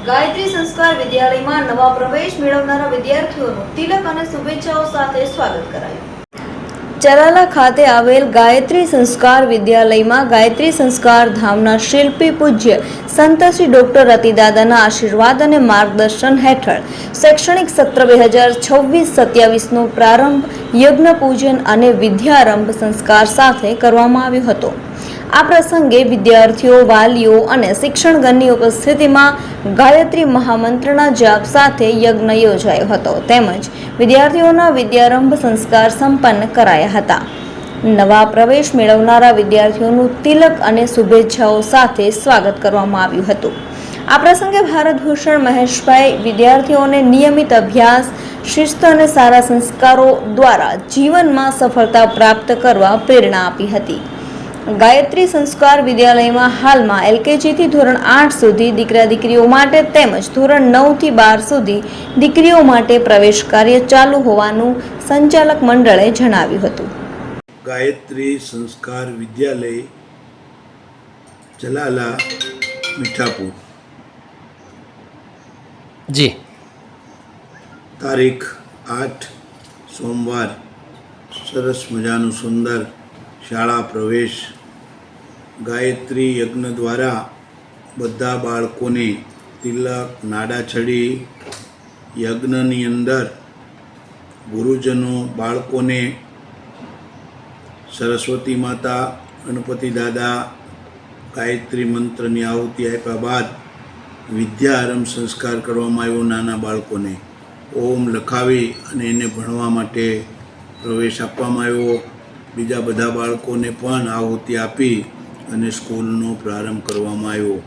ગાયત્રી સંસ્કાર વિદ્યાલયમાં નવા પ્રવેશ મેળવનારા વિદ્યાર્થીઓનું તિલક અને શુભેચ્છાઓ સાથે સ્વાગત કરાયું। ચરાલા ખાતે આવેલ ગાયત્રી સંસ્કાર વિદ્યાલયમાં ગાયત્રી સંસ્કાર ધામના શિલ્પી પૂજ્ય સંત શ્રી ડોક્ટર રતિદાદાના આશીર્વાદ અને માર્ગદર્શન હેઠળ શૈક્ષણિક સત્ર 2026-27નો પ્રારંભ યજ્ઞ પૂજન અને વિદ્યારંભ સંસ્કાર સાથે કરવામાં આવ્યો હતો। આ પ્રસંગે વિદ્યાર્થીઓ, વાલીઓ અને શિક્ષણગણની ઉપસ્થિતિમાં ગાયત્રી મહામંત્રના જાપ સાથે યજ્ઞ યોજાયો હતો તેમજ વિદ્યાર્થીઓના વિદ્યારંભ સંસ્કાર સંપન્ન કરાયા હતા। નવા પ્રવેશ મેળવનારા વિદ્યાર્થીઓનું તિલક અને શુભેચ્છાઓ સાથે સ્વાગત કરવામાં આવ્યું હતું। આ પ્રસંગે ભારતભૂષણ મહેશભાઈ વિદ્યાર્થીઓને નિયમિત અભ્યાસ, શિસ્ત અને સારા સંસ્કારો દ્વારા જીવનમાં સફળતા પ્રાપ્ત કરવા પ્રેરણા આપી હતી। ગાયત્રી સંસ્કાર વિદ્યાલયમાં હાલમાં LKGથી ધોરણ 8 સુધી દીકરા-દીકરીઓ માટે તેમજ ધોરણ 9થી 12 સુધી દીકરીઓ માટે પ્રવેશ કાર્ય ચાલુ હોવાનું સંચાલક મંડળે જણાવ્યું હતું। ગાયત્રી સંસ્કાર વિદ્યાલય ચલાલા મીઠાપુર જી તારીખ 8 સોમવાર સરસ મજાનું સુંદર શાળા પ્રવેશ ગાયત્રી યજ્ઞ દ્વારા બધા બાળકોને તિલક, નાડાછડી, યજ્ઞની અંદર ગુરુજનો બાળકોને સરસ્વતી માતા, ગણપતિ દાદા, ગાયત્રી મંત્રની આહુતિ આપ્યા બાદ વિદ્યારંભ સંસ્કાર કરવામાં આવ્યો। નાના બાળકોને ઓમ લખાવી અને એને ભણવા માટે પ્રવેશ આપવામાં આવ્યો। બીજા બધા બાળકોને પણ આહુતિ આપી અને સ્કૂલનો પ્રારંભ કરવામાં આવ્યો।